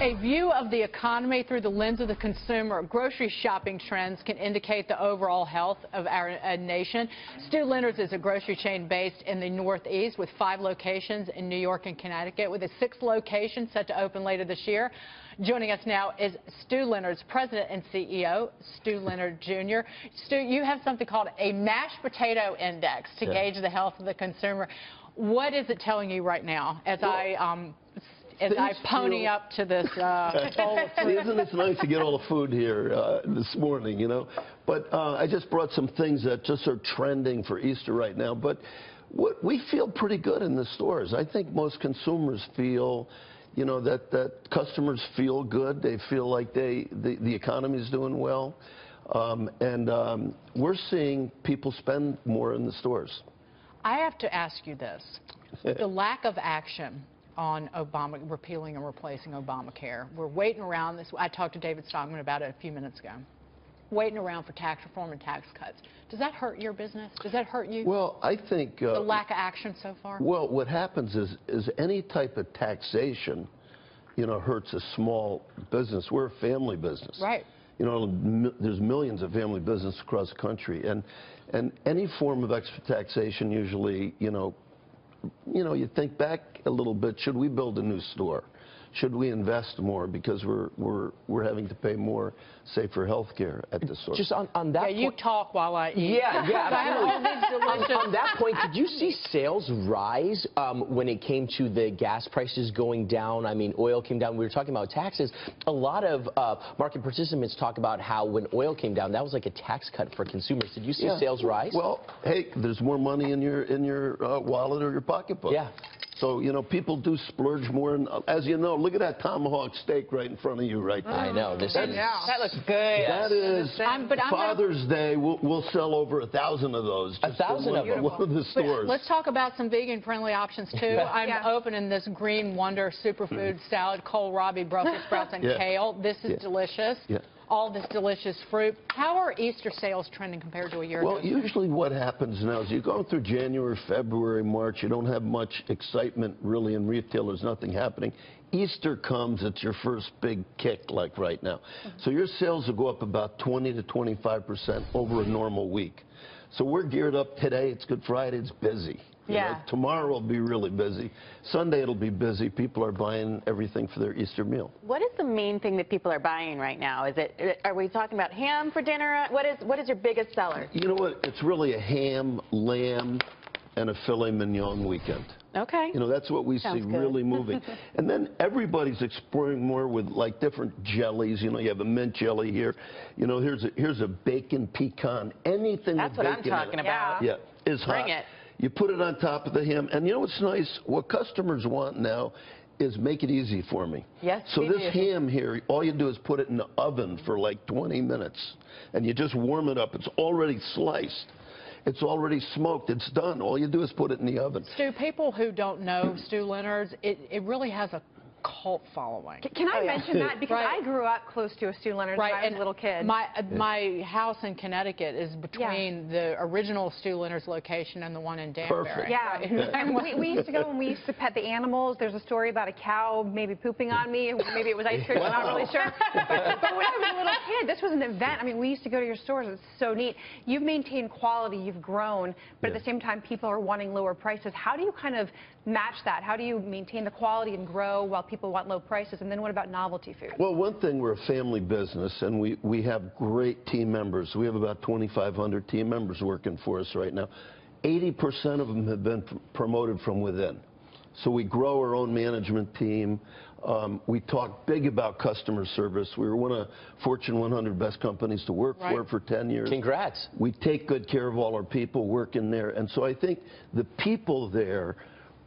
A view of the economy through the lens of the consumer. Grocery shopping trends can indicate the overall health of our nation. Stu Leonard's is a grocery chain based in the Northeast with 5 locations in New York and Connecticut, with a 6th location set to open later this year. Joining us now is Stu Leonard's president and CEO, Stu Leonard Jr. Stu, you have something called a mashed potato index to gauge the health of the consumer. What is it telling you right now as I pony up to this bowl of food? Isn't it nice to get all the food here this morning, you know? But I just brought some things that just are trending for Easter right now. But we feel pretty good in the stores. I think most consumers feel, you know, that customers feel good. They feel like the economy is doing well. We're seeing people spend more in the stores. I have to ask you this. The lack of action on repealing and replacing Obamacare. We're waiting around this. I talked to David Stockman about it a few minutes ago. Waiting around for tax reform and tax cuts. Does that hurt your business? Does that hurt you? Well, I think the lack of action so far. Well, what happens is any type of taxation, you know, hurts a small business. We're a family business. Right. You know, there's millions of family businesses across the country, and any form of extra taxation usually, you know, you think back a little bit. Should we build a new store? Should we invest more because we're having to pay more, say, for health care at the store? Just on that point. You talk while I eat. Yeah, absolutely. on that point, did you see sales rise when it came to the gas prices going down? I mean, oil came down. We were talking about taxes. A lot of market participants talk about how when oil came down, that was like a tax cut for consumers. Did you see sales rise? Well, hey, there's more money in your wallet or your pocketbook. Yeah. So, you know, people do splurge more. And as you know, look at that tomahawk steak right in front of you right there. I know. That looks good. That is Father's Day. We'll sell over 1,000 of those. 1,000 of them? One of the stores. Let's talk about some vegan-friendly options, too. I'm opening this Green Wonder superfood salad, kohlrabi, Brussels sprouts, and kale. This is delicious. Yeah. All this delicious fruit. How are Easter sales trending compared to a year ago? Well, usually what happens now is you go through January, February, March, you don't have much excitement really in retail. There's nothing happening. Easter comes, it's your first big kick like right now. So your sales will go up about 20 to 25% over a normal week. So we're geared up today. It's Good Friday. It's busy. You know, tomorrow will be really busy. Sunday it'll be busy. People are buying everything for their Easter meal. What is the main thing that people are buying right now? Are we talking about ham for dinner? What is your biggest seller? You know what? It's really a ham, lamb, and a filet mignon weekend. Okay. You know, that's what we see really moving. And then everybody's exploring more with like different jellies. You know, you have a mint jelly here. You know, here's a bacon pecan. Anything that's with bacon what I'm talking about. Yeah, is hot. Bring it. You put it on top of the ham. And you know what's nice? What customers want now is make it easy for me. Yes, so this ham here, all you do is put it in the oven for like 20 minutes. And you just warm it up. It's already sliced. It's already smoked. It's done. All you do is put it in the oven. Stu, people who don't know Stu Leonard's, it really has a cult following. Can I mention that? Because I grew up close to a Stu Leonard's when I was a little kid. My house in Connecticut is between the original Stu Leonard's location and the one in Danbury. Perfect. Yeah. And we used to go and we used to pet the animals. There's a story about a cow maybe pooping on me. Maybe it was ice cream. I'm not really sure. But when I was a little kid, this was an event. I mean, we used to go to your stores. It's so neat. You've maintained quality. You've grown. But at the same time, people are wanting lower prices. How do you kind of match that? How do you maintain the quality and grow while people want low prices? And then what about novelty food? Well, one thing, we're a family business, and we have great team members. We have about 2,500 team members working for us right now. 80% of them have been promoted from within. So we grow our own management team. We talk big about customer service. We were one of Fortune 100 best companies to work for 10 years. Congrats. We take good care of all our people working there. And so I think the people there,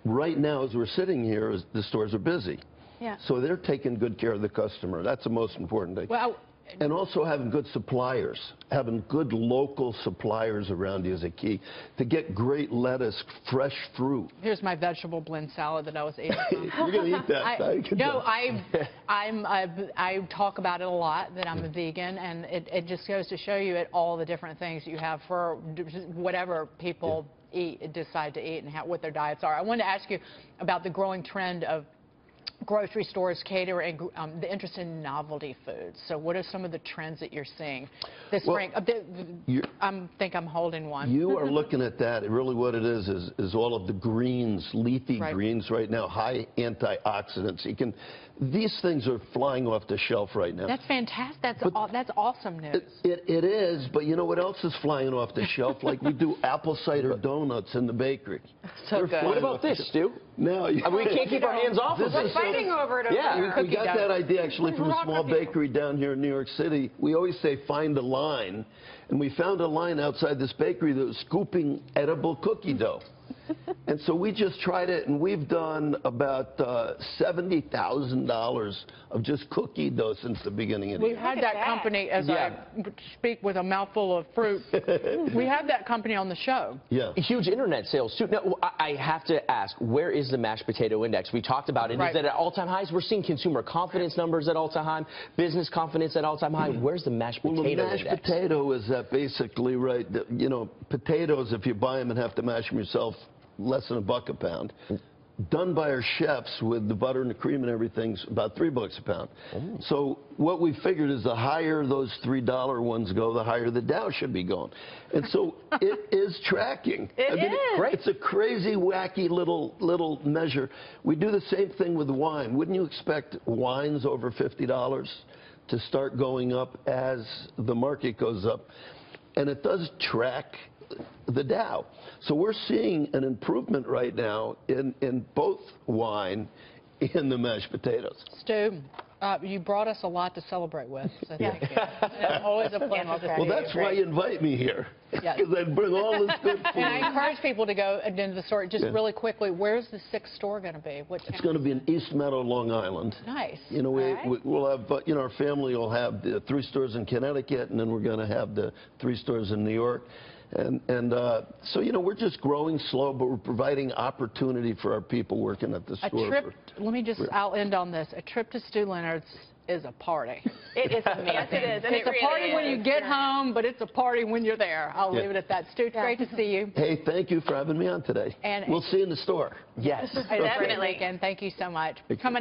right now as we're sitting here, the stores are busy. Yeah. So they're taking good care of the customer. That's the most important thing. Well, and also having good suppliers. Having good local suppliers around you is a key. To get great lettuce, fresh fruit. Here's my vegetable blend salad that I was eating. You're going to eat that. I talk about it a lot, that I'm a vegan, and it just goes to show you all the different things you have for whatever people decide to eat and what their diets are. I wanted to ask you about the growing trend of grocery stores cater and the interest in novelty foods. So what are some of the trends that you're seeing this spring? I think I'm holding one. You are looking at that. Really what it is all of the greens, leafy greens right now, high antioxidants. These things are flying off the shelf right now. That's fantastic. That's awesome news. It is, but you know what else is flying off the shelf? Like we do apple cider donuts in the bakery. So good. What about this, Stu? No, we can't keep our hands off of We're this. fighting over it. We got that idea actually from a small bakery down here in New York City. We always say find a line, and we found a line outside this bakery that was scooping edible cookie dough. And so we just tried it, and we've done about $70,000 of just cookie dough since the beginning of the year. We've had that company, as I speak with a mouthful of fruit, we had that company on the show. Yeah. Huge internet sales, too. Now, I have to ask, where is the mashed potato index? We talked about it. Is it at all-time highs? We're seeing consumer confidence numbers at all-time high, business confidence at all-time high. Where's the mashed potato index? The mashed potato is basically right. You know, potatoes, if you buy them and have to mash them yourself, less than $1 a pound. Done by our chefs with the butter and the cream and everything's about $3 a pound. So what we figured is the higher those $3 ones go, the higher the Dow should be going. And so it is tracking. It is. It's a crazy, wacky little measure. We do the same thing with wine. Wouldn't you expect wines over $50 to start going up as the market goes up? And it does track the Dow. So we're seeing an improvement right now in both wine and the mashed potatoes. Stu, you brought us a lot to celebrate with, so thank you. It's always a pleasure. Well, that's why you invite me here, because I bring all this good food. And I encourage people to go into the store. Just really quickly, where's the 6th store going to be? It's going to be in East Meadow, Long Island. Nice. You know, we'll have, you know, our family will have the 3 stores in Connecticut, and then we're going to have the 3 stores in New York. So, you know, we're just growing slow, but we're providing opportunity for our people working at the store. I'll end on this. A trip to Stu Leonard's is a party. It is amazing. Yes, it is. And it's a party when you get home, but it's a party when you're there. I'll leave it at that. Stu, it's great to see you. Hey, thank you for having me on today. And we'll see you in the store. Yes. Definitely. Thank you so much.